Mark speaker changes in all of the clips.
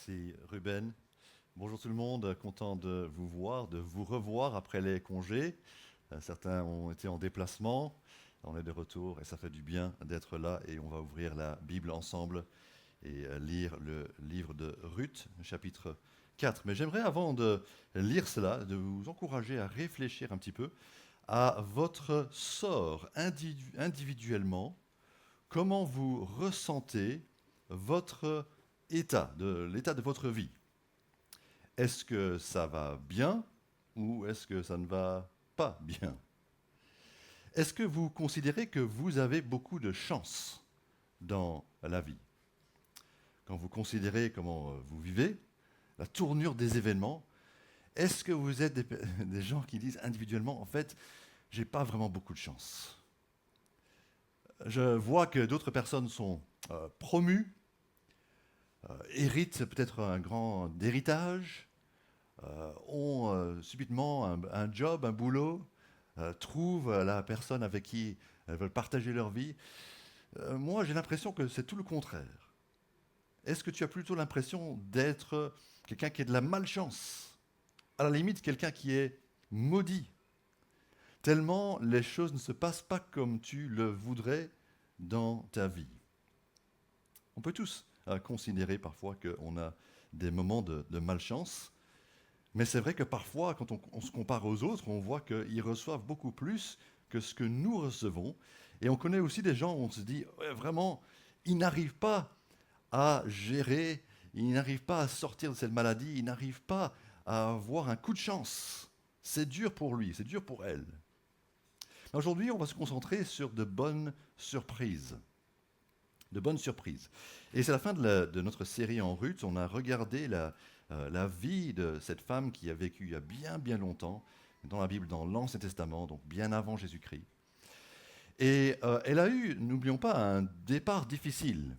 Speaker 1: Merci Ruben. Bonjour tout le monde, content de vous voir, de vous revoir après les congés. Certains ont été en déplacement, on est de retour et ça fait du bien d'être là et on va ouvrir la Bible ensemble et lire le livre de Ruth, chapitre 4. Mais j'aimerais avant de lire cela, de vous encourager à réfléchir un petit peu à votre sort individuellement, comment vous ressentez votre l'état de votre vie. Est-ce que ça va bien ou est-ce que ça ne va pas bien? Est-ce que vous considérez que vous avez beaucoup de chance dans la vie? Quand vous considérez comment vous vivez, la tournure des événements, est-ce que vous êtes des gens qui disent individuellement, en fait, j'ai pas vraiment beaucoup de chance? Je vois que d'autres personnes sont promues, héritent peut-être un grand héritage, ont subitement un job, un boulot, trouvent la personne avec qui elles veulent partager leur vie. Moi, j'ai l'impression que c'est tout le contraire. Est-ce que tu as plutôt l'impression d'être quelqu'un qui a de la malchance? À la limite, quelqu'un qui est maudit, tellement les choses ne se passent pas comme tu le voudrais dans ta vie. On peut tous considérer parfois qu'on a des moments de malchance, mais c'est vrai que parfois, quand on se compare aux autres, on voit qu'ils reçoivent beaucoup plus que ce que nous recevons. Et on connaît aussi des gens où on se dit, ouais, vraiment, ils n'arrivent pas à gérer, ils n'arrivent pas à sortir de cette maladie, ils n'arrivent pas à avoir un coup de chance. C'est dur pour lui, c'est dur pour elle. Aujourd'hui, on va se concentrer sur de bonnes surprises. De bonnes surprises. Et c'est la fin de notre série en Ruth. On a regardé la vie de cette femme qui a vécu il y a bien bien longtemps dans la Bible, dans l'Ancien Testament, donc bien avant Jésus-Christ. Et elle a eu, n'oublions pas, un départ difficile.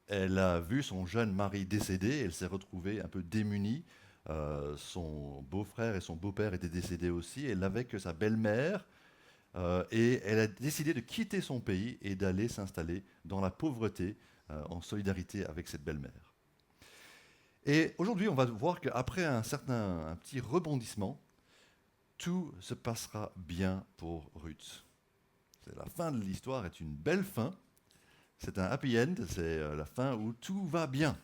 Speaker 1: Elle a vu son jeune mari décédé, elle s'est retrouvée un peu démunie. Son beau-frère et son beau-père étaient décédés aussi. Elle n'avait que sa belle-mère. Et elle a décidé de quitter son pays et d'aller s'installer dans la pauvreté en solidarité avec cette belle-mère. Et aujourd'hui, on va voir qu'après un petit rebondissement, tout se passera bien pour Ruth. La fin de l'histoire est une belle fin. C'est un happy end, c'est la fin où tout va bien.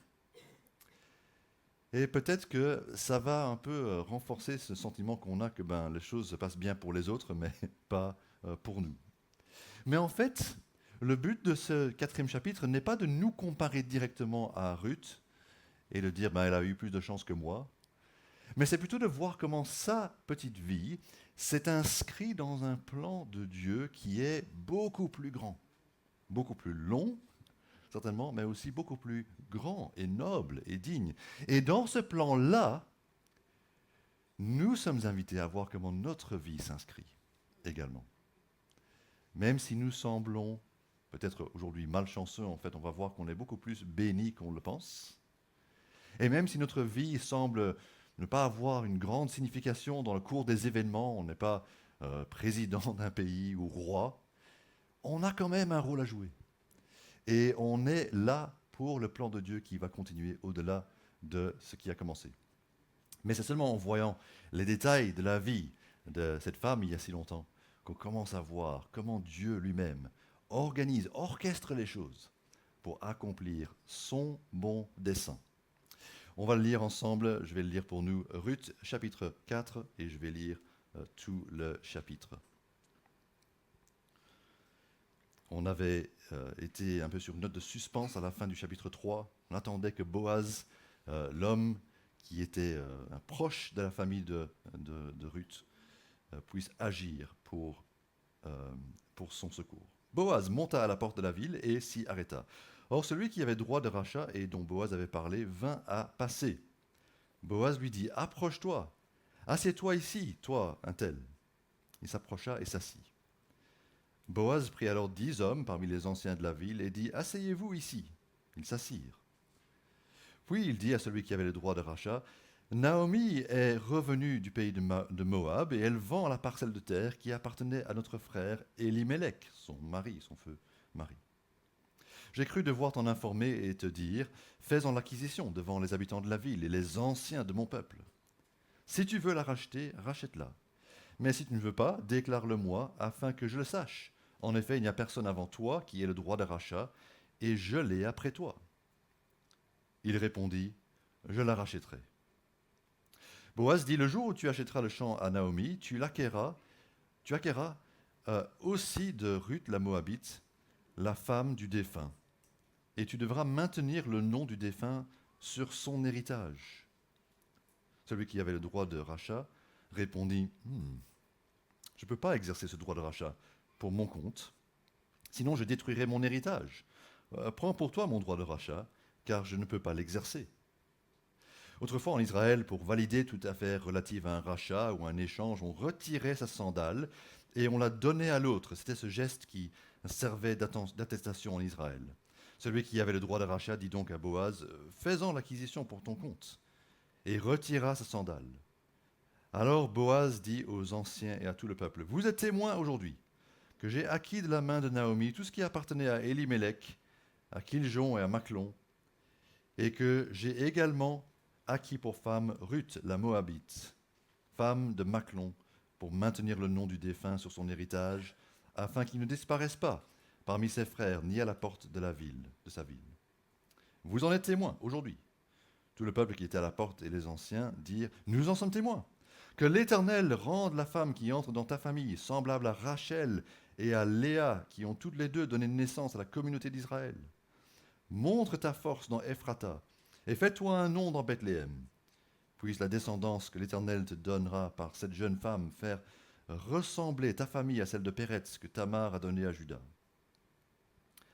Speaker 1: Et peut-être que ça va un peu renforcer ce sentiment qu'on a que les choses se passent bien pour les autres, mais pas pour nous. Mais en fait, le but de ce quatrième chapitre n'est pas de nous comparer directement à Ruth et de dire elle a eu plus de chance que moi, mais c'est plutôt de voir comment sa petite vie s'est inscrite dans un plan de Dieu qui est beaucoup plus grand, beaucoup plus long, certainement, mais aussi beaucoup plus grand et noble et digne. Et dans ce plan-là, nous sommes invités à voir comment notre vie s'inscrit également. Même si nous semblons peut-être aujourd'hui malchanceux, en fait, on va voir qu'on est beaucoup plus béni qu'on le pense. Et même si notre vie semble ne pas avoir une grande signification dans le cours des événements, on n'est pas président d'un pays ou roi, on a quand même un rôle à jouer. Et on est là pour le plan de Dieu qui va continuer au-delà de ce qui a commencé. Mais c'est seulement en voyant les détails de la vie de cette femme il y a si longtemps qu'on commence à voir comment Dieu lui-même organise, orchestre les choses pour accomplir son bon dessein. On va le lire ensemble, je vais le lire pour nous, Ruth chapitre 4, et je vais lire tout le chapitre. On avait été un peu sur une note de suspense à la fin du chapitre 3. On attendait que Boaz, l'homme qui était un proche de la famille de Ruth, puisse agir pour son secours. Boaz monta à la porte de la ville et s'y arrêta. Or, celui qui avait droit de rachat et dont Boaz avait parlé vint à passer. Boaz lui dit, approche-toi, assieds-toi ici, toi, un tel. Il s'approcha et s'assit. Boaz prit alors 10 hommes parmi les anciens de la ville et dit, asseyez-vous ici. Ils s'assirent. Puis il dit à celui qui avait le droit de rachat, Naomi est revenue du pays de Moab et elle vend la parcelle de terre qui appartenait à notre frère Elimelech, son mari, son feu mari. J'ai cru devoir t'en informer et te dire, fais-en l'acquisition devant les habitants de la ville et les anciens de mon peuple. Si tu veux la racheter, rachète-la. Mais si tu ne veux pas, déclare-le-moi afin que je le sache. En effet, il n'y a personne avant toi qui ait le droit de rachat, et je l'ai après toi. Il répondit, je la rachèterai. Boaz dit, le jour où tu achèteras le champ à Naomi, tu acquerras aussi de Ruth la Moabite, la femme du défunt, et tu devras maintenir le nom du défunt sur son héritage. Celui qui avait le droit de rachat répondit, je ne peux pas exercer ce droit de rachat pour mon compte, sinon je détruirai mon héritage. Prends pour toi mon droit de rachat, car je ne peux pas l'exercer. Autrefois en Israël, pour valider toute affaire relative à un rachat ou un échange, on retirait sa sandale et on la donnait à l'autre. C'était ce geste qui servait d'attestation en Israël. Celui qui avait le droit de rachat dit donc à Boaz, fais-en l'acquisition pour ton compte, et retira sa sandale. Alors Boaz dit aux anciens et à tout le peuple, vous êtes témoins aujourd'hui que j'ai acquis de la main de Naomi tout ce qui appartenait à Elimelech, à Kiljon et à Machlon, et que j'ai également acquis pour femme Ruth la Moabite, femme de Machlon, pour maintenir le nom du défunt sur son héritage, afin qu'il ne disparaisse pas parmi ses frères, ni à la porte de la ville, de sa ville. Vous en êtes témoins aujourd'hui. Tout le peuple qui était à la porte et les anciens dirent, nous en sommes témoins. Que l'Éternel rende la femme qui entre dans ta famille semblable à Rachel et à Léa, qui ont toutes les deux donné naissance à la communauté d'Israël. Montre ta force dans Ephrata, et fais-toi un nom dans Bethléem. Puisse la descendance que l'Éternel te donnera par cette jeune femme faire ressembler ta famille à celle de Péretz que Tamar a donnée à Juda.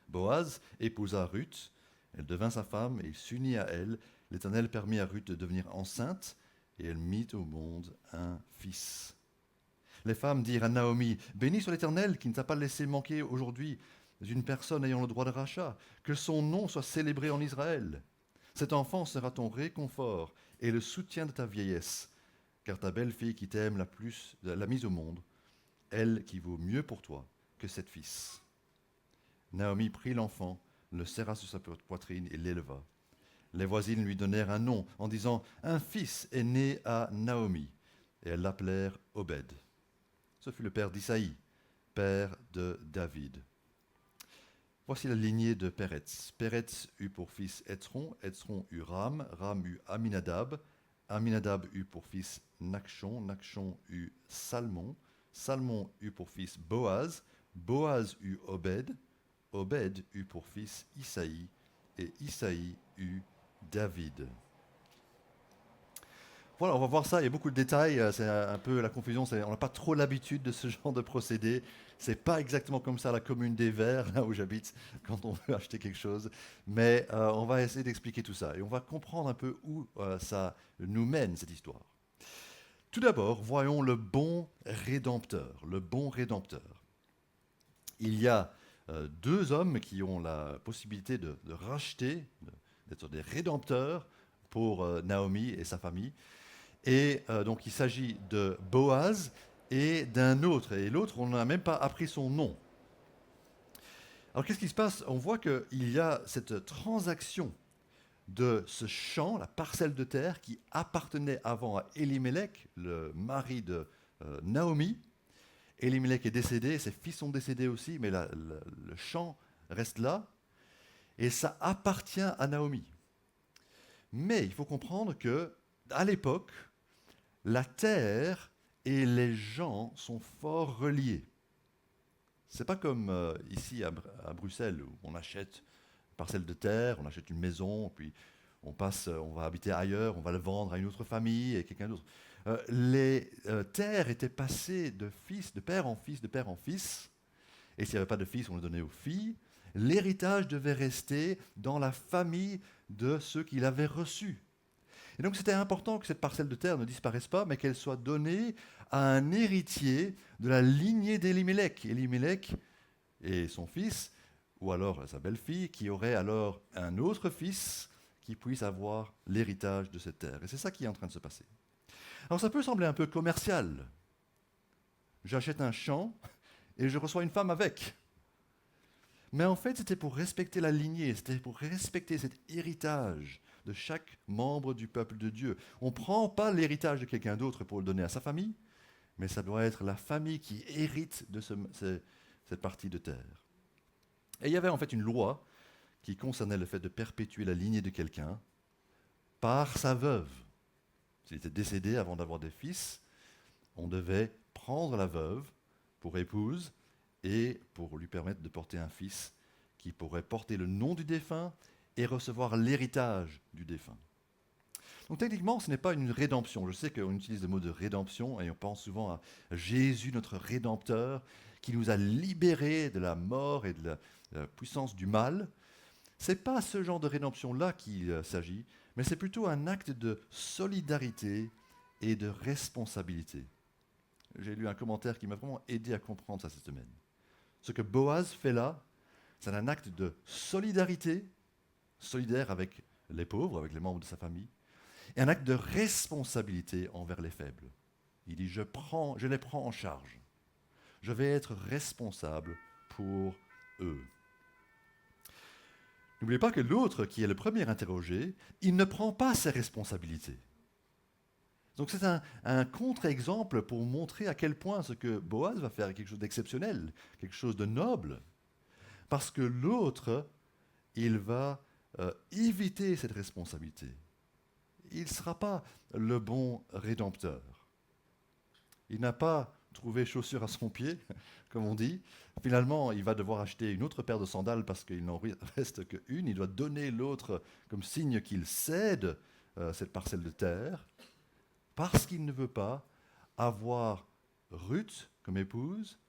Speaker 1: Boaz épousa Ruth, elle devint sa femme et il s'unit à elle. L'Éternel permit à Ruth de devenir enceinte et elle mit au monde un fils. Les femmes dirent à Naomi, béni soit l'Éternel qui ne t'a pas laissé manquer aujourd'hui d'une personne ayant le droit de rachat, que son nom soit célébré en Israël. Cet enfant sera ton réconfort et le soutien de ta vieillesse, car ta belle-fille qui t'aime la plus l'a mise au monde, elle qui vaut mieux pour toi que 7 fils. Naomi prit l'enfant, le serra sur sa poitrine et l'éleva. Les voisines lui donnèrent un nom en disant « Un fils est né à Naomi » et elles l'appelèrent Obed. Ce fut le père d'Isaïe, père de David. Voici la lignée de Péretz. Péretz eut pour fils Hétzron, Hétzron eut Ram, Ram eut Aminadab, Aminadab eut pour fils Nachshon, Nachshon eut Salmon, Salmon eut pour fils Boaz, Boaz eut Obed, Obed eut pour fils Isaïe, et Isaïe eut David. Voilà, on va voir ça, il y a beaucoup de détails, c'est un peu la confusion, on n'a pas trop l'habitude de ce genre de procédé. C'est pas exactement comme ça à la commune des Verts, là où j'habite, quand on veut acheter quelque chose. Mais on va essayer d'expliquer tout ça et on va comprendre un peu où ça nous mène, cette histoire. Tout d'abord, voyons le bon rédempteur, le bon rédempteur. Il y a 2 hommes qui ont la possibilité de racheter, d'être des rédempteurs pour Naomi et sa famille. Et donc il s'agit de Boaz et d'un autre. Et l'autre, on n'a même pas appris son nom. Alors qu'est-ce qui se passe? On voit qu'il y a cette transaction de ce champ, la parcelle de terre qui appartenait avant à Elimelech, le mari de Naomi. Elimelech est décédé, ses fils sont décédés aussi, mais le champ reste là. Et ça appartient à Naomi. Mais il faut comprendre que à l'époque, la terre et les gens sont fort reliés. C'est pas comme ici à Bruxelles où on achète une parcelle de terre, on achète une maison, puis on va habiter ailleurs, on va le vendre à une autre famille et quelqu'un d'autre. Les terres étaient passées de père en fils, de père en fils. Et s'il n'y avait pas de fils, on le donnait aux filles. L'héritage devait rester dans la famille de ceux qui l'avaient reçu. Et donc c'était important que cette parcelle de terre ne disparaisse pas, mais qu'elle soit donnée à un héritier de la lignée d'Elimelech. Elimelech et son fils, ou alors sa belle-fille, qui aurait alors un autre fils qui puisse avoir l'héritage de cette terre. Et c'est ça qui est en train de se passer. Alors ça peut sembler un peu commercial. J'achète un champ et je reçois une femme avec. Mais en fait, c'était pour respecter la lignée, c'était pour respecter cet héritage de chaque membre du peuple de Dieu. On ne prend pas l'héritage de quelqu'un d'autre pour le donner à sa famille, mais ça doit être la famille qui hérite de cette partie de terre. Et il y avait en fait une loi qui concernait le fait de perpétuer la lignée de quelqu'un par sa veuve. S'il était décédé avant d'avoir des fils, on devait prendre la veuve pour épouse et pour lui permettre de porter un fils qui pourrait porter le nom du défunt et recevoir l'héritage du défunt. Donc techniquement, ce n'est pas une rédemption. Je sais qu'on utilise le mot de rédemption et on pense souvent à Jésus, notre rédempteur, qui nous a libérés de la mort et de la puissance du mal. Ce n'est pas ce genre de rédemption-là qu'il s'agit, mais c'est plutôt un acte de solidarité et de responsabilité. J'ai lu un commentaire qui m'a vraiment aidé à comprendre ça cette semaine. Ce que Boaz fait là, c'est un acte de solidarité, solidaire avec les pauvres, avec les membres de sa famille, et un acte de responsabilité envers les faibles. Il dit, je les prends en charge. Je vais être responsable pour eux. N'oubliez pas que l'autre, qui est le premier interrogé, il ne prend pas ses responsabilités. Donc c'est un contre-exemple pour montrer à quel point ce que Boaz va faire est quelque chose d'exceptionnel, quelque chose de noble. Parce que l'autre, il va éviter cette responsabilité. Il ne sera pas le bon rédempteur. Il n'a pas trouvé chaussure à son pied, comme on dit. Finalement, il va devoir acheter une autre paire de sandales parce qu'il n'en reste qu'une. Il doit donner l'autre comme signe qu'il cède cette parcelle de terre parce qu'il ne veut pas avoir Ruth comme épouse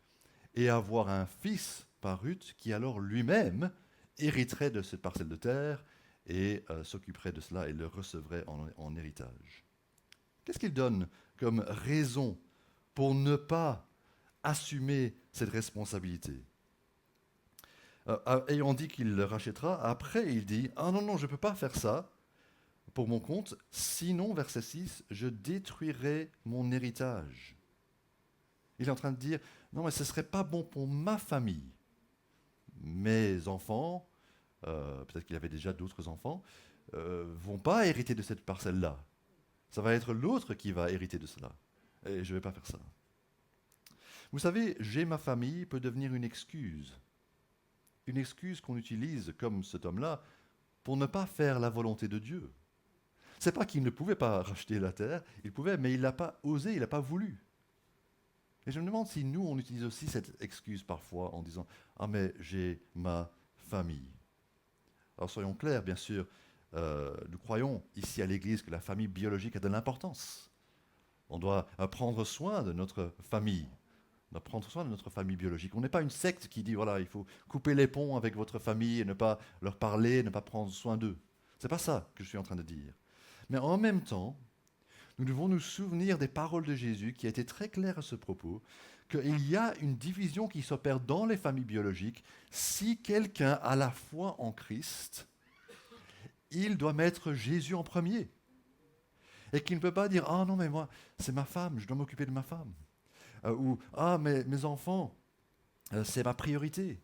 Speaker 1: et avoir un fils par Ruth qui alors lui-même hériterait de cette parcelle de terre et s'occuperait de cela et le recevrait en héritage. Qu'est-ce qu'il donne comme raison pour ne pas assumer cette responsabilité? Ayant dit qu'il le rachètera, après il dit « Ah non, non, je ne peux pas faire ça pour mon compte, sinon, verset 6, je détruirai mon héritage. » Il est en train de dire « Non, mais ce ne serait pas bon pour ma famille. Mes enfants, peut-être qu'il avait déjà d'autres enfants, vont pas hériter de cette parcelle-là. Ça va être l'autre qui va hériter de cela. Et je ne vais pas faire ça. » Vous savez, j'ai ma famille peut devenir une excuse. Une excuse qu'on utilise, comme cet homme-là, pour ne pas faire la volonté de Dieu. C'est pas qu'il ne pouvait pas racheter la terre, il pouvait, mais il n'a pas osé, il n'a pas voulu. Et je me demande si nous, on utilise aussi cette excuse parfois en disant « Ah mais j'ai ma famille ». Alors soyons clairs, bien sûr, nous croyons ici à l'Église que la famille biologique a de l'importance. On doit prendre soin de notre famille. On doit prendre soin de notre famille biologique. On n'est pas une secte qui dit, voilà, il faut couper les ponts avec votre famille et ne pas leur parler, ne pas prendre soin d'eux. Ce n'est pas ça que je suis en train de dire. Mais en même temps, nous devons nous souvenir des paroles de Jésus qui a été très clair à ce propos, qu'il y a une division qui s'opère dans les familles biologiques. Si quelqu'un a la foi en Christ, il doit mettre Jésus en premier. Et qu'il ne peut pas dire, ah non, mais moi, c'est ma femme, je dois m'occuper de ma femme. Ou « Ah, mais mes enfants, c'est ma priorité. »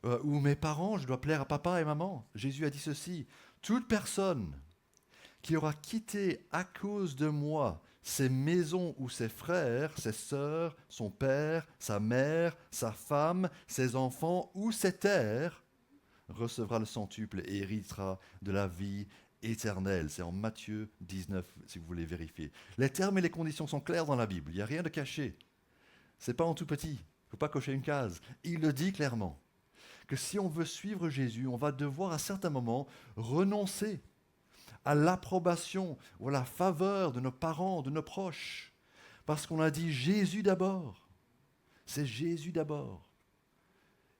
Speaker 1: Ou « Mes parents, je dois plaire à papa et maman. » Jésus a dit ceci, « Toute personne qui aura quitté à cause de moi ses maisons ou ses frères, ses sœurs, son père, sa mère, sa femme, ses enfants ou ses terres, recevra le centuple et héritera de la vie éternelle. » C'est en Matthieu 19, si vous voulez vérifier. Les termes et les conditions sont clairs dans la Bible, il n'y a rien de caché. Ce n'est pas en tout petit, il ne faut pas cocher une case. Il le dit clairement, que si on veut suivre Jésus, on va devoir à certains moments renoncer à l'approbation ou à la faveur de nos parents, de nos proches, parce qu'on a dit Jésus d'abord. C'est Jésus d'abord.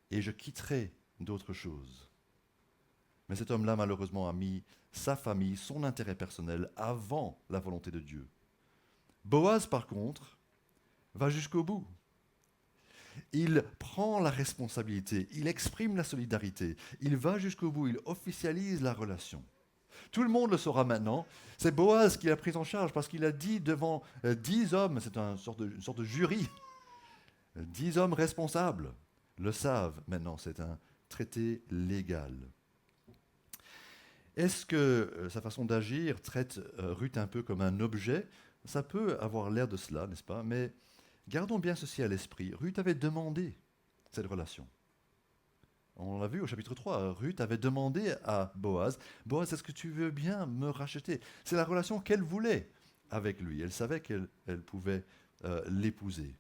Speaker 1: Et je quitterai d'autres choses. Mais cet homme-là, malheureusement, a mis sa famille, son intérêt personnel avant la volonté de Dieu. Boaz, par contre, va jusqu'au bout. Il prend la responsabilité, il exprime la solidarité, il va jusqu'au bout, il officialise la relation. Tout le monde le saura maintenant. C'est Boaz qui l'a pris en charge parce qu'il a dit devant 10 hommes, c'est une sorte de jury, 10 hommes responsables le savent maintenant, c'est un traité légal. Est-ce que sa façon d'agir traite Ruth un peu comme un objet? Ça peut avoir l'air de cela, n'est-ce pas? Mais gardons bien ceci à l'esprit. Ruth avait demandé cette relation. On l'a vu au chapitre 3, Ruth avait demandé à Boaz, Boaz, est-ce que tu veux bien me racheter? C'est la relation qu'elle voulait avec lui. Elle savait qu'elle pouvait l'épouser.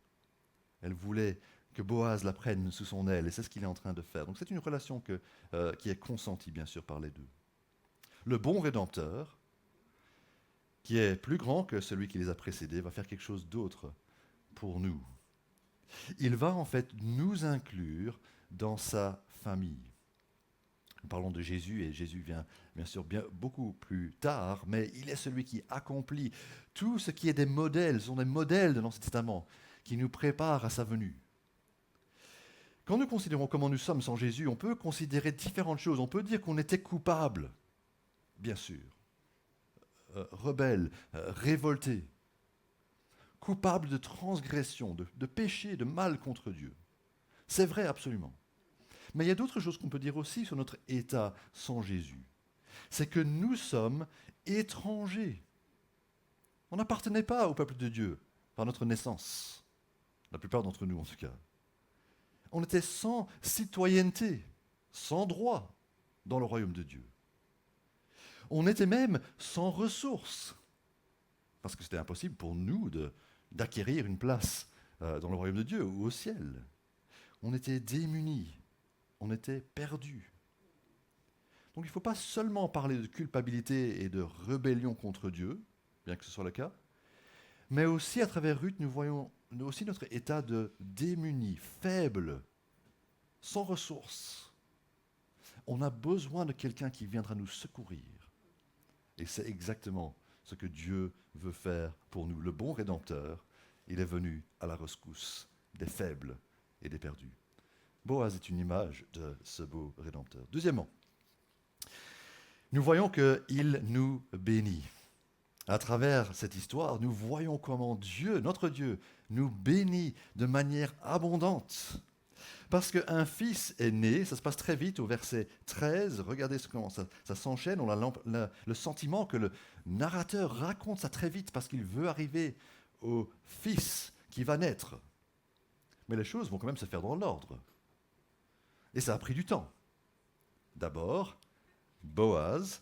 Speaker 1: Elle voulait que Boaz la prenne sous son aile, et c'est ce qu'il est en train de faire. Donc c'est une relation qui est consentie, bien sûr, par les deux. Le bon Rédempteur, qui est plus grand que celui qui les a précédés, va faire quelque chose d'autre pour nous. Il va en fait nous inclure dans sa famille. Nous parlons de Jésus, et Jésus vient bien sûr beaucoup plus tard, mais il est celui qui accomplit tout ce qui est des modèles, ce sont des modèles de l'Ancien Testament, qui nous préparent à sa venue. Quand nous considérons comment nous sommes sans Jésus, on peut considérer différentes choses. On peut dire qu'on était coupable, bien sûr, rebelle, révolté, coupable de transgression, de péché, de mal contre Dieu. C'est vrai absolument. Mais il y a d'autres choses qu'on peut dire aussi sur notre état sans Jésus. C'est que nous sommes étrangers. On n'appartenait pas au peuple de Dieu par notre naissance. La plupart d'entre nous, en tout cas. On était sans citoyenneté, sans droit dans le royaume de Dieu. On était même sans ressources, parce que c'était impossible pour nous d'acquérir une place dans le royaume de Dieu ou au ciel. On était démunis, on était perdus. Donc il ne faut pas seulement parler de culpabilité et de rébellion contre Dieu, bien que ce soit le cas, mais aussi à travers Ruth, nous voyons aussi notre état de démunis, faible, sans ressources. On a besoin de quelqu'un qui viendra nous secourir. Et c'est exactement ce que Dieu veut faire pour nous. Le bon Rédempteur, il est venu à la rescousse des faibles et des perdus. Boaz est une image de ce beau Rédempteur. Deuxièmement, nous voyons qu'il nous bénit. À travers cette histoire, nous voyons comment Dieu, notre Dieu, nous bénit de manière abondante. Parce qu'un fils est né, ça se passe très vite au verset 13, regardez comment ça s'enchaîne, on a le sentiment que le narrateur raconte ça très vite parce qu'il veut arriver au fils qui va naître. Mais les choses vont quand même se faire dans l'ordre. Et ça a pris du temps. D'abord, Boaz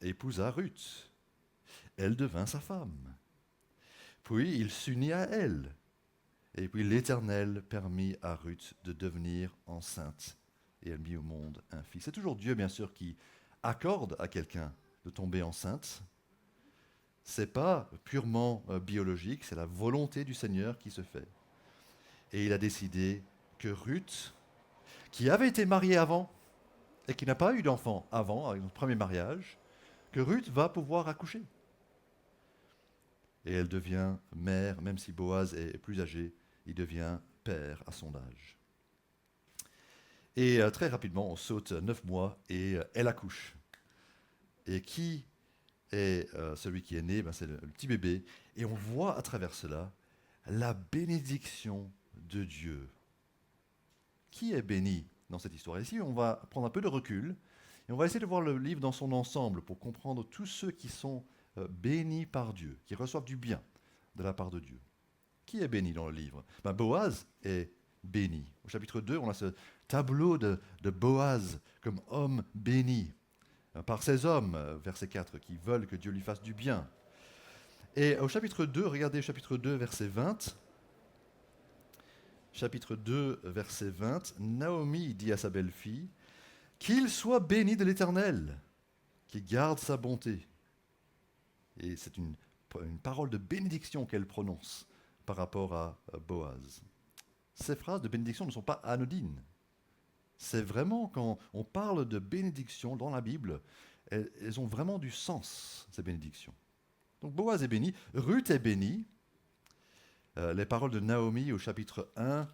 Speaker 1: épousa Ruth. Elle devint sa femme. Puis il s'unit à elle. Et puis l'Éternel permit à Ruth de devenir enceinte. Et elle mit au monde un fils. C'est toujours Dieu, bien sûr, qui accorde à quelqu'un de tomber enceinte. Ce n'est pas purement biologique, c'est la volonté du Seigneur qui se fait. Et il a décidé que Ruth, qui avait été mariée avant et qui n'a pas eu d'enfant avant, avec son premier mariage, que Ruth va pouvoir accoucher. Et elle devient mère, même si Boaz est plus âgé, il devient père à son âge. Et très rapidement, on saute 9 mois et elle accouche. Et qui est celui qui est né? C'est le petit bébé. Et on voit à travers cela la bénédiction de Dieu. Qui est béni dans cette histoire? Ici, on va prendre un peu de recul et on va essayer de voir le livre dans son ensemble pour comprendre tous ceux qui sont bénis par Dieu, qui reçoivent du bien de la part de Dieu. Qui est béni dans le livre? Boaz est béni. Au chapitre 2, on a ce tableau de Boaz comme homme béni par ses hommes, verset 4, qui veulent que Dieu lui fasse du bien. Et au chapitre 2, regardez chapitre 2, verset 20. Chapitre 2, verset 20, Naomi dit à sa belle-fille, « Qu'il soit béni de l'Éternel, qui garde sa bonté. » Et c'est une parole de bénédiction qu'elle prononce par rapport à Boaz. Ces phrases de bénédiction ne sont pas anodines. C'est vraiment, quand on parle de bénédiction dans la Bible, elles ont vraiment du sens, ces bénédictions. Donc Boaz est béni, Ruth est bénie. Les paroles de Naomi au chapitre 1,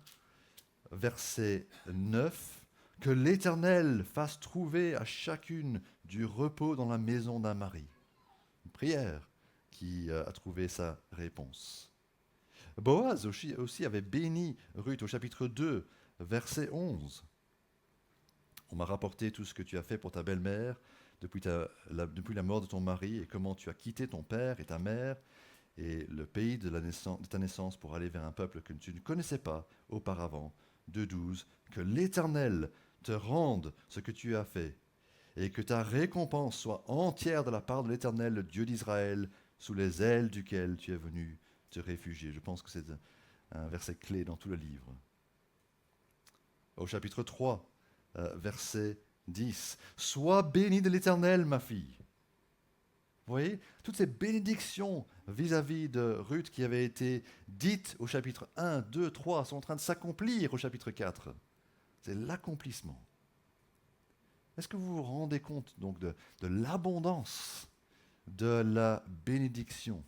Speaker 1: verset 9, « Que l'Éternel fasse trouver à chacune du repos dans la maison d'un mari. » Une prière qui a trouvé sa réponse. Boaz aussi avait béni Ruth au chapitre 2, verset 11. On m'a rapporté tout ce que tu as fait pour ta belle-mère depuis la mort de ton mari et comment tu as quitté ton père et ta mère et le pays de ta naissance pour aller vers un peuple que tu ne connaissais pas auparavant. 2,12. Que l'Éternel te rende ce que tu as fait et que ta récompense soit entière de la part de l'Éternel, le Dieu d'Israël, sous les ailes duquel tu es venu te réfugier. Je pense que c'est un verset clé dans tout le livre. Au chapitre 3, verset 10. Sois bénie de l'Éternel, ma fille. Vous voyez, toutes ces bénédictions vis-à-vis de Ruth qui avaient été dites au chapitre 1, 2, 3 sont en train de s'accomplir au chapitre 4. C'est l'accomplissement. Est-ce que vous vous rendez compte donc de l'abondance de la bénédiction?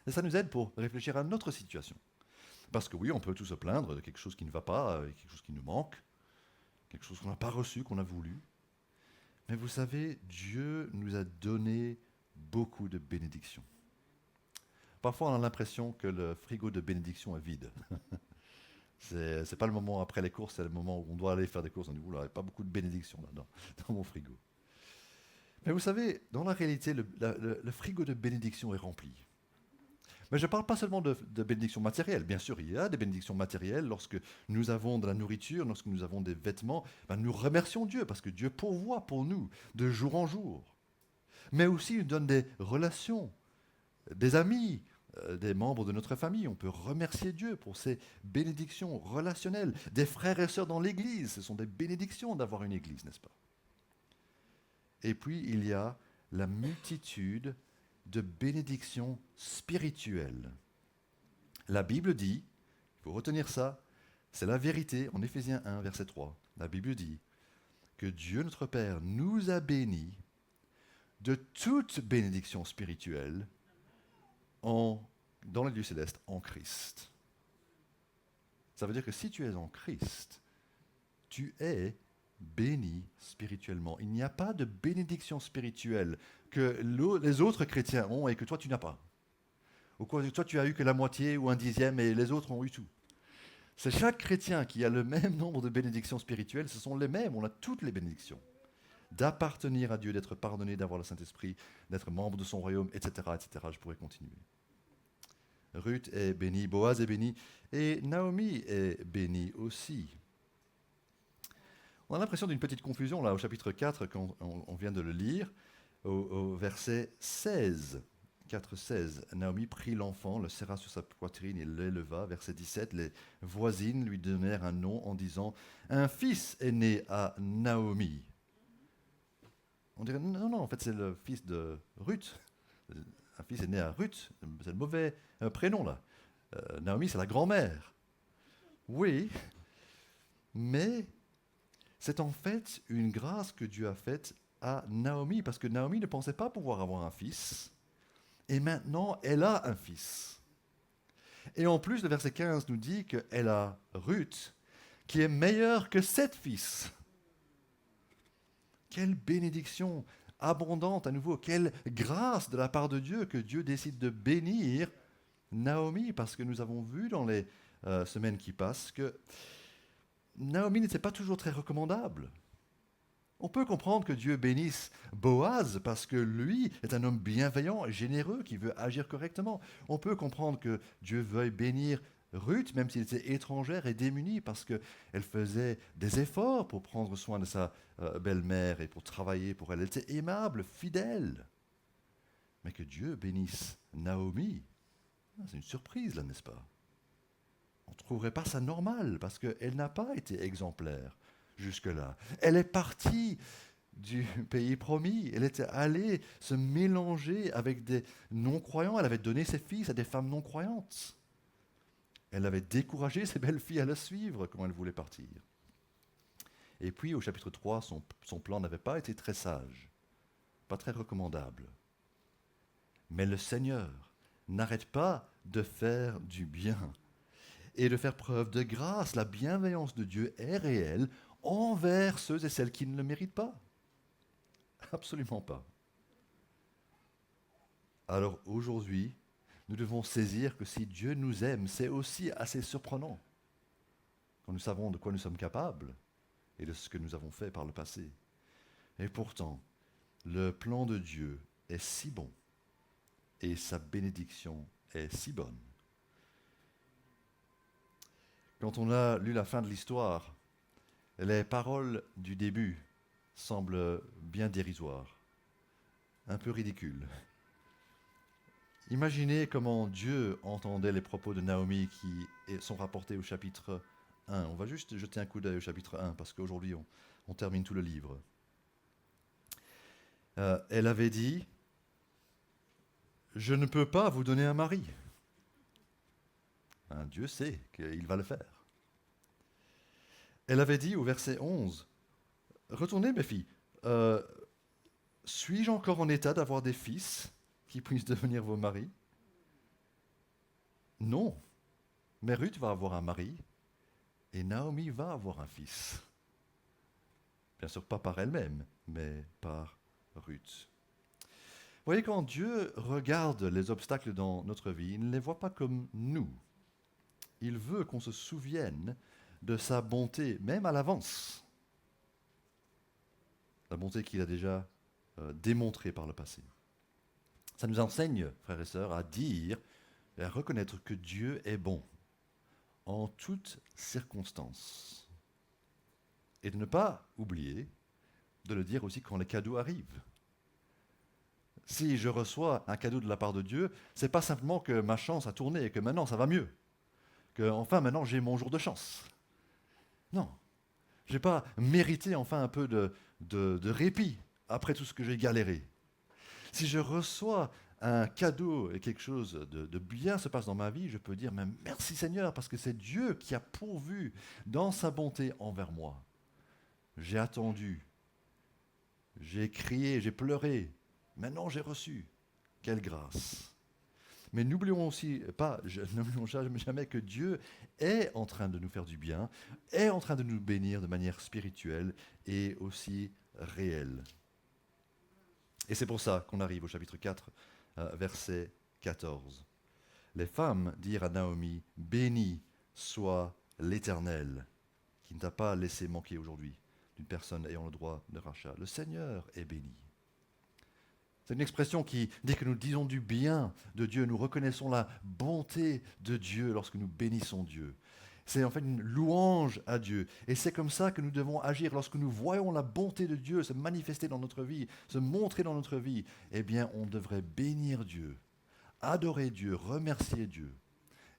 Speaker 1: Et ça nous aide pour réfléchir à notre situation. Parce que oui, on peut tout se plaindre de quelque chose qui ne va pas, quelque chose qui nous manque, quelque chose qu'on n'a pas reçu, qu'on a voulu. Mais vous savez, Dieu nous a donné beaucoup de bénédictions. Parfois, on a l'impression que le frigo de bénédiction est vide. C'est pas le moment après les courses, c'est le moment où on doit aller faire des courses. On dit, oula, il n'y a pas beaucoup de bénédictions là dans mon frigo. Mais vous savez, dans la réalité, le frigo de bénédiction est rempli. Mais je ne parle pas seulement de bénédictions matérielles. Bien sûr, il y a des bénédictions matérielles. Lorsque nous avons de la nourriture, lorsque nous avons des vêtements, nous remercions Dieu parce que Dieu pourvoit pour nous de jour en jour. Mais aussi, il nous donne des relations, des amis, des membres de notre famille. On peut remercier Dieu pour ces bénédictions relationnelles. Des frères et sœurs dans l'Église, ce sont des bénédictions d'avoir une Église, n'est-ce pas? Et puis, il y a la multitude de bénédictions spirituelles. La Bible dit, il faut retenir ça, c'est la vérité en Éphésiens 1, verset 3. La Bible dit que Dieu notre Père nous a bénis de toute bénédiction spirituelle dans les lieux célestes en Christ. Ça veut dire que si tu es en Christ, tu es béni spirituellement. Il n'y a pas de bénédiction spirituelle que les autres chrétiens ont et que toi tu n'as pas. Ou que toi tu as eu que la moitié ou un dixième et les autres ont eu tout. C'est chaque chrétien qui a le même nombre de bénédictions spirituelles, ce sont les mêmes, on a toutes les bénédictions. D'appartenir à Dieu, d'être pardonné, d'avoir le Saint-Esprit, d'être membre de son royaume, etc., etc. Je pourrais continuer. Ruth est bénie, Boaz est béni, et Naomi est bénie aussi. On a l'impression d'une petite confusion là au chapitre 4 quand on vient de le lire, au verset 16. 4,16. Naomi prit l'enfant, le serra sur sa poitrine et l'éleva. Verset 17. Les voisines lui donnèrent un nom en disant « Un fils est né à Naomi ». On dirait non, en fait c'est le fils de Ruth. Un fils est né à Ruth, c'est le mauvais prénom là. Naomi c'est la grand-mère. Oui, mais c'est en fait une grâce que Dieu a faite à Naomi, parce que Naomi ne pensait pas pouvoir avoir un fils, et maintenant elle a un fils. Et en plus, le verset 15 nous dit qu'elle a Ruth, qui est meilleure que 7 fils. Quelle bénédiction abondante à nouveau, quelle grâce de la part de Dieu que Dieu décide de bénir Naomi, parce que nous avons vu dans les semaines qui passent que Naomi n'était pas toujours très recommandable. On peut comprendre que Dieu bénisse Boaz parce que lui est un homme bienveillant et généreux qui veut agir correctement. On peut comprendre que Dieu veuille bénir Ruth, même s'il était étrangère et démunie, parce qu'elle faisait des efforts pour prendre soin de sa belle-mère et pour travailler pour elle. Elle était aimable, fidèle. Mais que Dieu bénisse Naomi, c'est une surprise là, n'est-ce pas? On ne trouverait pas ça normal, parce qu'elle n'a pas été exemplaire jusque-là. Elle est partie du pays promis. Elle était allée se mélanger avec des non-croyants. Elle avait donné ses fils à des femmes non-croyantes. Elle avait découragé ses belles filles à la suivre quand elle voulait partir. Et puis, au chapitre 3, son plan n'avait pas été très sage, pas très recommandable. Mais le Seigneur n'arrête pas de faire du bien et de faire preuve de grâce. La bienveillance de Dieu est réelle envers ceux et celles qui ne le méritent pas. Absolument pas. Alors aujourd'hui, nous devons saisir que si Dieu nous aime, c'est aussi assez surprenant. Quand nous savons de quoi nous sommes capables, et de ce que nous avons fait par le passé. Et pourtant, le plan de Dieu est si bon et sa bénédiction est si bonne. Quand on a lu la fin de l'histoire, les paroles du début semblent bien dérisoires, un peu ridicules. Imaginez comment Dieu entendait les propos de Naomi qui sont rapportés au chapitre 1. On va juste jeter un coup d'œil au chapitre 1 parce qu'aujourd'hui on termine tout le livre. Elle avait dit « Je ne peux pas vous donner un mari. » Dieu sait qu'il va le faire. Elle avait dit au verset 11 « Retournez mes filles, suis-je encore en état d'avoir des fils qui puissent devenir vos maris ? Non, mais Ruth va avoir un mari et Naomi va avoir un fils. Bien sûr, pas par elle-même, mais par Ruth. Vous voyez, quand Dieu regarde les obstacles dans notre vie, il ne les voit pas comme nous. Il veut qu'on se souvienne de sa bonté, même à l'avance. La bonté qu'il a déjà démontrée par le passé. Ça nous enseigne, frères et sœurs, à dire et à reconnaître que Dieu est bon en toutes circonstances. Et de ne pas oublier de le dire aussi quand les cadeaux arrivent. Si je reçois un cadeau de la part de Dieu, c'est pas simplement que ma chance a tourné et que maintenant ça va mieux. Que enfin maintenant j'ai mon jour de chance. Non. Je n'ai pas mérité enfin un peu de répit après tout ce que j'ai galéré. Si je reçois un cadeau et quelque chose de bien se passe dans ma vie, je peux dire mais merci Seigneur parce que c'est Dieu qui a pourvu dans sa bonté envers moi. J'ai attendu, j'ai crié, j'ai pleuré, maintenant j'ai reçu. Quelle grâce. Mais n'oublions jamais que Dieu est en train de nous faire du bien, est en train de nous bénir de manière spirituelle et aussi réelle. Et c'est pour ça qu'on arrive au chapitre 4, verset 14. Les femmes dirent à Naomi, « Béni soit l'Éternel, qui ne t'a pas laissé manquer aujourd'hui d'une personne ayant le droit de rachat. Le Seigneur est béni. » C'est une expression qui dit que nous disons du bien de Dieu, nous reconnaissons la bonté de Dieu lorsque nous bénissons Dieu. C'est en fait une louange à Dieu. Et c'est comme ça que nous devons agir. Lorsque nous voyons la bonté de Dieu se manifester dans notre vie, se montrer dans notre vie, eh bien, on devrait bénir Dieu, adorer Dieu, remercier Dieu.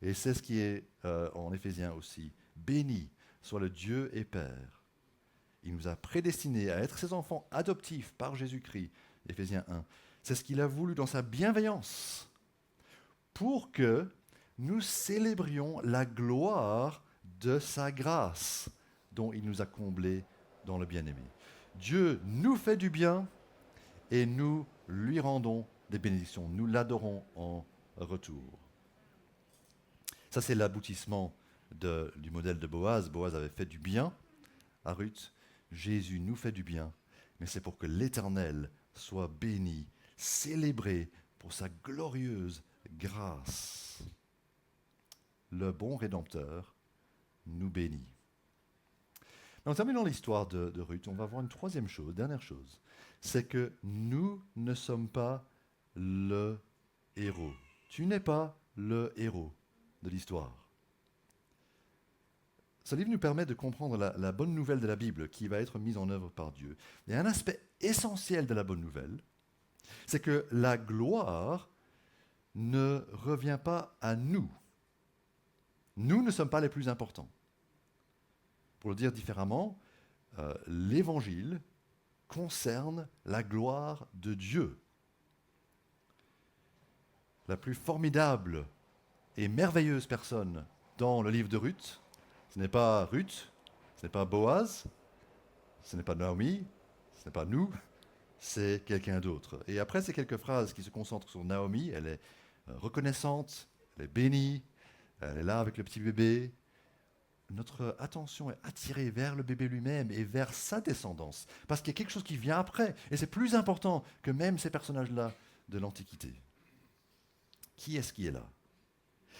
Speaker 1: Et c'est ce qui est en Éphésiens aussi. Béni soit le Dieu et Père. Il nous a prédestinés à être ses enfants adoptifs par Jésus-Christ. Éphésiens 1. C'est ce qu'il a voulu dans sa bienveillance pour que nous célébrions la gloire de sa grâce dont il nous a comblés dans le bien-aimé. Dieu nous fait du bien et nous lui rendons des bénédictions. Nous l'adorons en retour. Ça, c'est l'aboutissement du modèle de Boaz. Boaz avait fait du bien à Ruth. Jésus nous fait du bien, mais c'est pour que l'Éternel soit béni, célébré pour sa glorieuse grâce. Le bon Rédempteur nous bénit. En terminant l'histoire de Ruth, on va voir une troisième chose, dernière chose. C'est que nous ne sommes pas le héros. Tu n'es pas le héros de l'histoire. Ce livre nous permet de comprendre la bonne nouvelle de la Bible qui va être mise en œuvre par Dieu. Et un aspect essentiel de la bonne nouvelle, c'est que la gloire ne revient pas à nous. Nous ne sommes pas les plus importants. Pour le dire différemment, l'Évangile concerne la gloire de Dieu. La plus formidable et merveilleuse personne dans le livre de Ruth, ce n'est pas Ruth, ce n'est pas Boaz, ce n'est pas Naomi, ce n'est pas nous, c'est quelqu'un d'autre. Et après ces quelques phrases qui se concentrent sur Naomi, elle est reconnaissante, elle est bénie, elle est là avec le petit bébé. Notre attention est attirée vers le bébé lui-même et vers sa descendance, parce qu'il y a quelque chose qui vient après, et c'est plus important que même ces personnages-là de l'Antiquité. Qui est-ce qui est là ?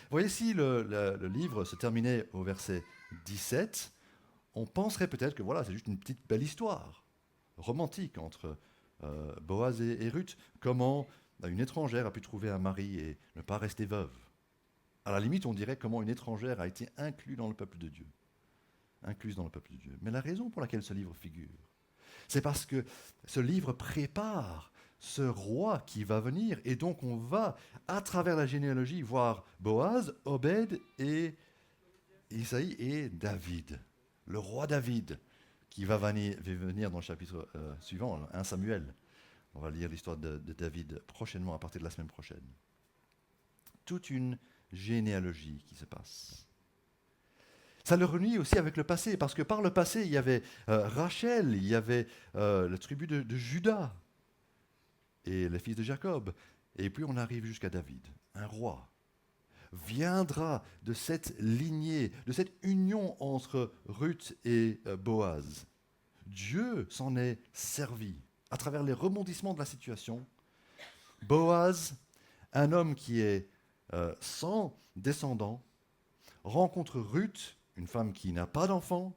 Speaker 1: Vous voyez, si le livre se terminait au verset 17, On penserait peut-être que voilà, c'est juste une petite belle histoire romantique entre Boaz et Ruth. Comment une étrangère a pu trouver un mari et ne pas rester veuve. À la limite, on dirait comment une étrangère a été incluse dans le peuple de Dieu. Incluse dans le peuple de Dieu. Mais la raison pour laquelle ce livre figure, c'est parce que ce livre prépare ce roi qui va venir. Et donc on va, à travers la généalogie, voir Boaz, Obed et Isaïe et David. Le roi David qui va venir dans le chapitre suivant, 1 Samuel. On va lire l'histoire de David prochainement, à partir de la semaine prochaine. Toute une généalogie qui se passe. Ça le renie aussi avec le passé, parce que par le passé, il y avait Rachel, il y avait la tribu de Juda et les fils de Jacob. Et puis on arrive jusqu'à David, un roi. Viendra de cette lignée, de cette union entre Ruth et Boaz. Dieu s'en est servi à travers les rebondissements de la situation. Boaz, un homme qui est sans descendant, rencontre Ruth, une femme qui n'a pas d'enfant,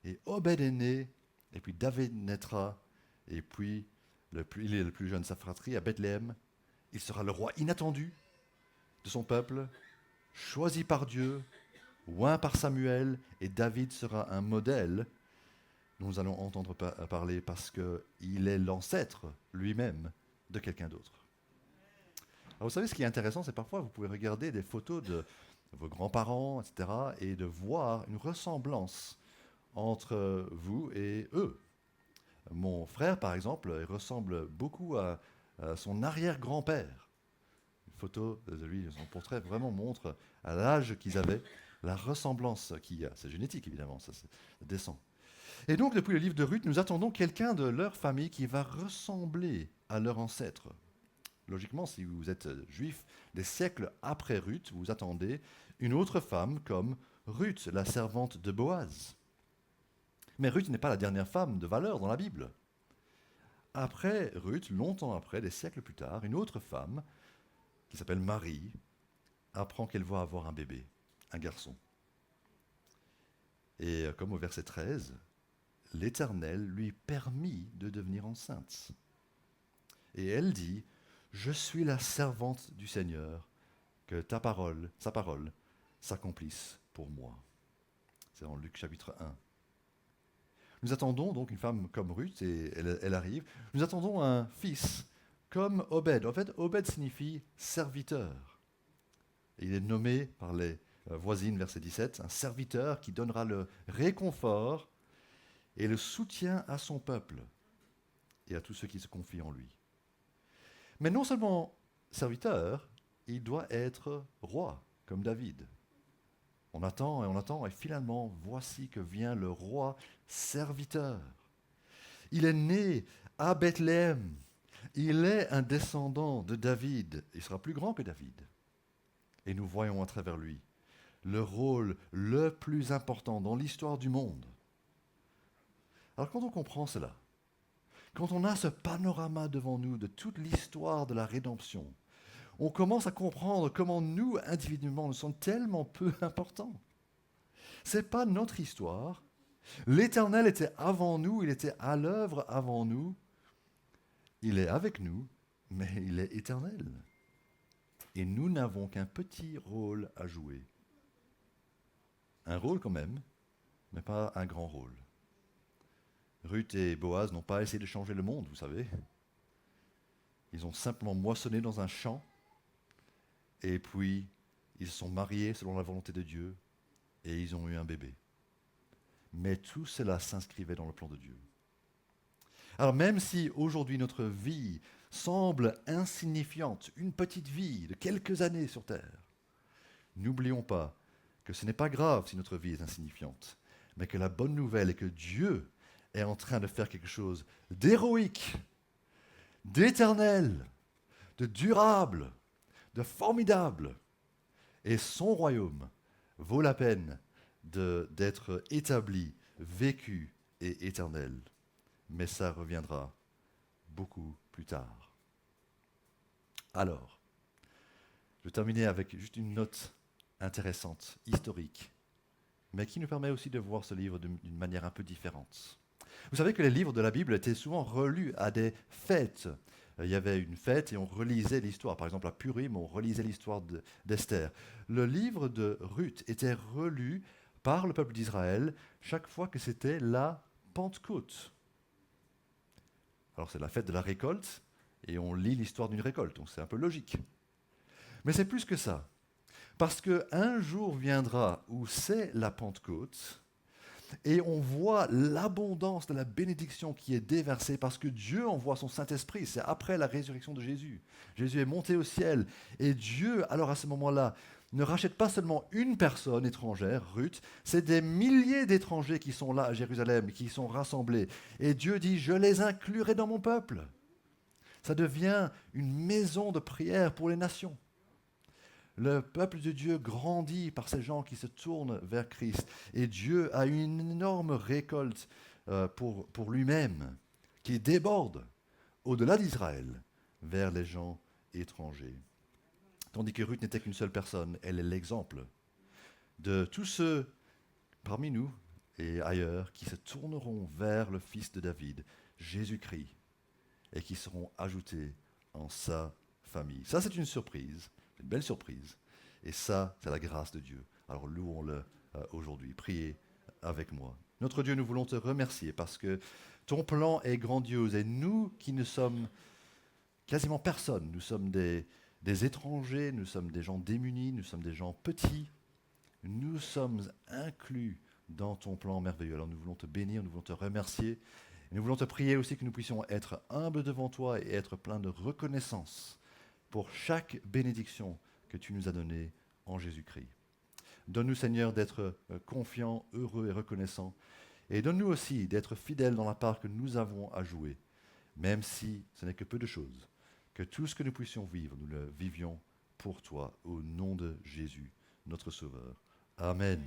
Speaker 1: et Obed est né, et puis David naîtra, et puis il est le plus jeune de sa fratrie à Bethléem. Il sera le roi inattendu de son peuple, choisi par Dieu, oint par Samuel, et David sera un modèle dont nous allons entendre parler parce qu'il est l'ancêtre lui-même de quelqu'un d'autre. Alors vous savez, ce qui est intéressant, c'est parfois vous pouvez regarder des photos de vos grands-parents, etc., et de voir une ressemblance entre vous et eux. Mon frère, par exemple, il ressemble beaucoup à son arrière-grand-père. Une photo de lui, son portrait vraiment montre à l'âge qu'ils avaient la ressemblance qu'il y a. C'est génétique, évidemment, ça descend. Et donc, depuis le livre de Ruth, nous attendons quelqu'un de leur famille qui va ressembler à leur ancêtre. Logiquement, si vous êtes juif, des siècles après Ruth, vous attendez une autre femme comme Ruth, la servante de Boaz. Mais Ruth n'est pas la dernière femme de valeur dans la Bible. Après Ruth, longtemps après, des siècles plus tard, une autre femme, qui s'appelle Marie, apprend qu'elle va avoir un bébé, un garçon. Et comme au verset 13, l'Éternel lui permit de devenir enceinte. Et elle dit, « Je suis la servante du Seigneur, que sa parole, s'accomplisse pour moi. » C'est dans Luc chapitre 1. Nous attendons donc une femme comme Ruth, et elle arrive. Nous attendons un fils comme Obed. En fait, Obed signifie serviteur. Et il est nommé par les voisines, verset 17, un serviteur qui donnera le réconfort et le soutien à son peuple et à tous ceux qui se confient en lui. Mais non seulement serviteur, il doit être roi, comme David. On attend, et finalement, voici que vient le roi serviteur. Il est né à Bethléem. Il est un descendant de David. Il sera plus grand que David. Et nous voyons à travers lui le rôle le plus important dans l'histoire du monde. Alors quand on comprend cela, quand on a ce panorama devant nous de toute l'histoire de la rédemption, on commence à comprendre comment nous, individuellement, nous sommes tellement peu importants. Ce n'est pas notre histoire. L'Éternel était avant nous, il était à l'œuvre avant nous. Il est avec nous, mais il est éternel. Et nous n'avons qu'un petit rôle à jouer. Un rôle quand même, mais pas un grand rôle. Ruth et Boaz n'ont pas essayé de changer le monde, vous savez. Ils ont simplement moissonné dans un champ, et puis ils se sont mariés selon la volonté de Dieu, et ils ont eu un bébé. Mais tout cela s'inscrivait dans le plan de Dieu. Alors même si aujourd'hui notre vie semble insignifiante, une petite vie de quelques années sur Terre, n'oublions pas que ce n'est pas grave si notre vie est insignifiante, mais que la bonne nouvelle est que Dieu est en train de faire quelque chose d'héroïque, d'éternel, de durable, de formidable. Et son royaume vaut la peine d'être établi, vécu et éternel. Mais ça reviendra beaucoup plus tard. Alors, je vais terminer avec juste une note intéressante, historique, mais qui nous permet aussi de voir ce livre d'une manière un peu différente. Vous savez que les livres de la Bible étaient souvent relus à des fêtes. Il y avait une fête et on relisait l'histoire. Par exemple, à Purim, on relisait l'histoire d'Esther. Le livre de Ruth était relu par le peuple d'Israël chaque fois que c'était la Pentecôte. Alors c'est la fête de la récolte et on lit l'histoire d'une récolte, donc c'est un peu logique. Mais c'est plus que ça. Parce qu'un jour viendra où c'est la Pentecôte, et on voit l'abondance de la bénédiction qui est déversée parce que Dieu envoie son Saint-Esprit. C'est après la résurrection de Jésus. Jésus est monté au ciel. Et Dieu, alors à ce moment-là, ne rachète pas seulement une personne étrangère, Ruth, c'est des milliers d'étrangers qui sont là à Jérusalem, qui sont rassemblés. Et Dieu dit, je les inclurai dans mon peuple. Ça devient une maison de prière pour les nations. Le peuple de Dieu grandit par ces gens qui se tournent vers Christ. Et Dieu a une énorme récolte pour lui-même, qui déborde au-delà d'Israël vers les gens étrangers. Tandis que Ruth n'était qu'une seule personne, elle est l'exemple de tous ceux parmi nous et ailleurs qui se tourneront vers le Fils de David, Jésus-Christ, et qui seront ajoutés en sa famille. Ça, c'est une surprise. Une belle surprise. Et ça, c'est la grâce de Dieu. Alors louons-le aujourd'hui. Priez avec moi. Notre Dieu, nous voulons te remercier parce que ton plan est grandiose et nous qui ne sommes quasiment personne, nous sommes des étrangers, nous sommes des gens démunis, nous sommes des gens petits, nous sommes inclus dans ton plan merveilleux. Alors nous voulons te bénir, nous voulons te remercier. Et nous voulons te prier aussi que nous puissions être humbles devant toi et être pleins de reconnaissance pour chaque bénédiction que tu nous as donnée en Jésus-Christ. Donne-nous, Seigneur, d'être confiants, heureux et reconnaissants. Et donne-nous aussi d'être fidèles dans la part que nous avons à jouer, même si ce n'est que peu de choses. Que tout ce que nous puissions vivre, nous le vivions pour toi, au nom de Jésus, notre Sauveur. Amen.